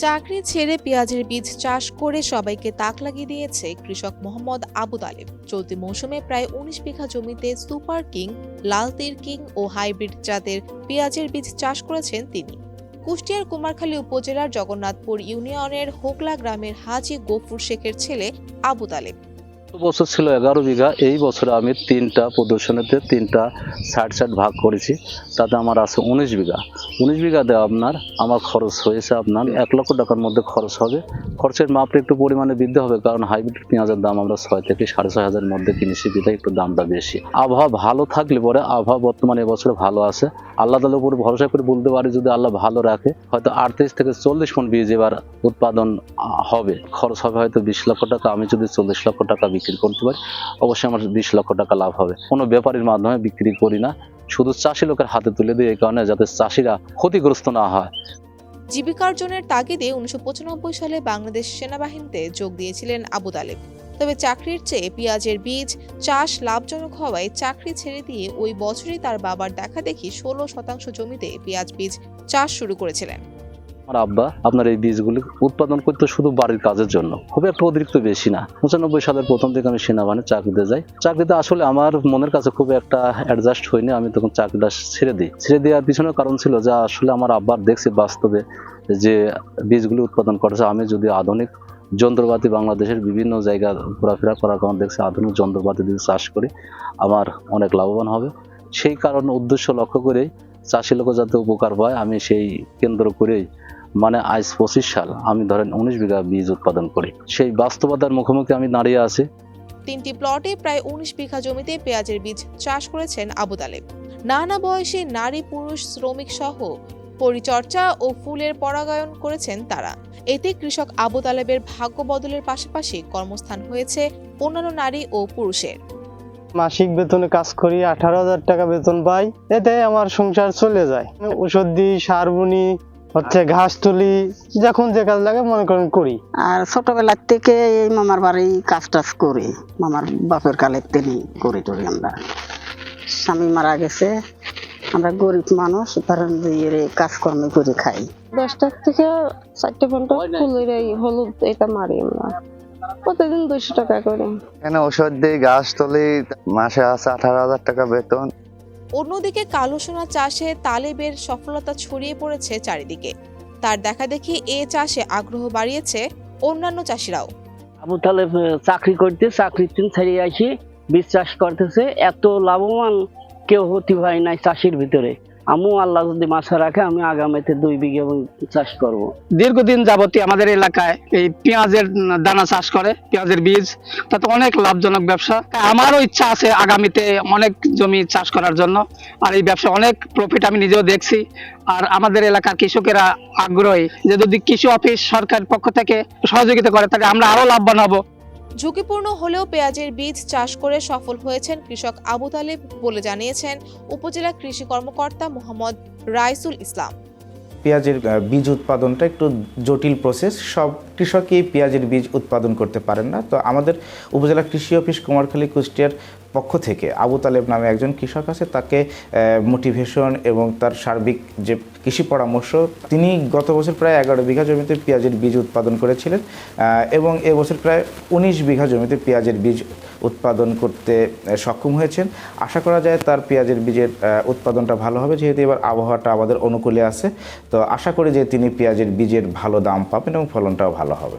চাকরি ছেড়ে পেঁয়াজের বীজ চাষ করে সবাইকে তাক লাগিয়ে দিয়েছে কৃষক মোহাম্মদ আবু তালেব। চলতি মৌসুমে প্রায় ১৯ বিঘা জমিতে সুপার কিং, লালতির কিং ও হাইব্রিড জাতের পেঁয়াজের বীজ চাষ করেছেন তিনি। কুষ্টিয়ার কুমারখালী উপজেলার জগন্নাথপুর ইউনিয়নের হোগলা গ্রামের হাজী গফুর শেখের ছেলে আবু তালেব। বছর ছিল 11 বিঘা। এই বছরে আমি 3টা প্রদর্শনীতে 3টা সাইড ভাগ করেছি। তাতে আমার আছে 19 বিঘা। 19 বিঘাতে আমার খরচ হয়েছে 1 লক্ষ টাকার মধ্যে খরচ হবে। খরচের মাপটা একটু পরিমাণে বৃদ্ধি হবে, কারণ হাইব্রিড পেঁয়াজের দাম আমরা 6 থেকে 6.5 হাজারের মধ্যে কিনেছি, বিধায় একটু দামটা বেশি। আবহাওয়া ভালো থাকলে পরে আবহাওয়া বর্তমানে এবছরে ভালো আছে। আল্লাহ তাআলার উপর ভরসা করে বলতে পারি, যদি আল্লাহ ভালো রাখে হয়তো 38 থেকে 40 মণ বীজ এবার উৎপাদন হবে। খরচ হবে হয়তো 20 লক্ষ টাকা। আমি যদি 40 লক্ষ টাকা বিক্রি করতে পারি, অবশ্যই আমার 20 লক্ষ টাকা লাভ হবে। কোনো ব্যাপারীর মাধ্যমে বিক্রি করি না, শুধু চাষি লোকের হাতে তুলে দিই, এই কারণে যাতে চাষিরা ক্ষতিগ্রস্ত না হয়। জীবিকার্জনের তাগিদে 1995 সালে বাংলাদেশ সেনাবাহিনীতে যোগ দিয়েছিলেন আবু তালেব। তবে চাকরির চেয়ে পেঁয়াজের বীজ চাষ লাভজনক হওয়ায় চাকরি ছেড়ে দিয়ে ওই বছরই তার বাবার দেখাদেখি 16% জমিতে পেঁয়াজ বীজ চাষ শুরু করেছিলেন। আমার আব্বা এই বীজগুলি উৎপাদন করতে শুধু বাড়ির কাজের জন্য, খুব একটা অতিরিক্ত বেশি না। 95 সালের প্রথম থেকে আমি সেনাবাহিনী চাকরিতে যাই। চাকরিতে আসলে আমার মনের কাছে খুব একটা অ্যাডজাস্ট হয়নি। আমি তখন চাকরিটা ছেড়ে দেওয়ার পিছনে কারণ ছিল যে আসলে আমার আব্বার দেখছি বাস্তবে যে বীজগুলি উৎপাদন করেছে। আমি যদি আধুনিক যন্ত্রপাতি বাংলাদেশের বিভিন্ন জায়গা ঘোরাফেরা করার কারণে দেখছি আধুনিক যন্ত্রপাতি দিয়ে চাষ করি আমার অনেক লাভবান হবে। সেই কারণ উদ্দেশ্য লক্ষ্য করেই চাষি লোক যাতে উপকার পায়, আমি সেই কেন্দ্র করেই আজ 25 সাল আমি 19 বিঘা বীজ উৎপাদন করি। সেই বাস্তবতার মুখোমুখি আমি দাঁড়িয়ে আছি। 3টি প্লটে প্রায় 19 বিঘা জমিতে পেঁয়াজের বীজ চাষ করেছেন আবু তালেব। নানা বয়সে নারী পুরুষ শ্রমিক সহ পরিচর্যা ও ফুলের পরাগায়ন করেছেন তারা। এতে কৃষক আবু তালেবের ভাগ্য বদলের পাশাপাশি কর্মস্থান হয়েছে অন্যান্য নারী ও পুরুষের। মাসিক বেতনে কাজ করি, 18,000 টাকা বেতন পাই। এতে আমার সংসার চলে যায়। ওষুধ দিই, সার বুনি, ঘাস তুলি, যখন যে কাজ লাগে মনে করেন করি। আর ছোটবেলার থেকে এই মামার বাড়ি কাজ টাজ করি, মামার বাপের কালের তিনি করি টরি। আমরা স্বামী মারা গেছে, আমরা গরিব মানুষ, ধরেন যে কাজকর্ম করে খাই। 10টা থেকে 4টে ঘন্টা ফুলের এই হলুদ এটা মারি আমরা প্রতিদিন 200 টাকা করে। এখানে ওষুধ দিই, ঘাস তুলি, মাসে আছে 18,000 টাকা বেতন। অন্যদিকে কালো সোনা চাষে তালেবের সফলতা ছড়িয়ে পড়েছে চারিদিকে। তার দেখাদেখি এ চাষে আগ্রহ বাড়িয়েছে অন্যান্য চাষিরাও। আবু তালেব চাকরি করতে চাকরির দিন ছেড়ে আসি বীজ চাষ করতেছে। এত লাভবান কেউ হতে হয় নাই চাষির ভিতরে। আল্লাহ যদি মাছা রাখে, আমি আগামীতে 2 বিঘা চাষ করব। দীর্ঘদিন যাবতীয় আমাদের এলাকায় এই পেঁয়াজের দানা চাষ করে, পেঁয়াজের বীজ, তাতে অনেক লাভজনক ব্যবসা। আমারও ইচ্ছা আছে আগামীতে অনেক জমি চাষ করার জন্য। আর এই ব্যবসা অনেক প্রফিট আমি নিজেও দেখছি। আর আমাদের এলাকার কৃষকেরা আগ্রহী যে যদি কৃষি অফিস সরকার পক্ষ থেকে সহযোগিতা করে, তাহলে আমরা আরো লাভবান হব। ঝুঁকিপূর্ণ হলেও পেঁয়াজের বীজ চাষ করে সফল হয়েছেন কৃষক আবু তালেব বলে জানিয়েছেন উপজেলা কৃষি কর্মকর্তা মোহাম্মদ রাইসুল ইসলাম। পেঁয়াজের বীজ উৎপাদনটা একটু জটিল প্রসেস, সব কৃষকই পেঁয়াজের বীজ উৎপাদন করতে পারেন না। তো আমাদের উপজেলা কৃষি অফিস কুমারখালী কুষ্টিয়ার পক্ষ থেকে আবু তালেব নামে একজন কৃষক আছে, তাকে মোটিভেশন এবং তার সার্বিক যে কৃষি পরামর্শ, তিনি গত বছর প্রায় 11 বিঘা জমিতে পেঁয়াজের বীজ উৎপাদন করেছিলেন এবং এবছর প্রায় 19 বিঘা জমিতে পেঁয়াজের বীজ উৎপাদন করতে সক্ষম হয়েছেন। আশা করা যায় তার পেঁয়াজের বীজের উৎপাদনটা ভালো হবে, যেহেতু এবার আবহাওয়াটা আমাদের অনুকূলে আছে। তো আশা করি যে তিনি পেঁয়াজের বীজের ভালো দাম পাবেন এবং ফলনটাও ভালো হবে।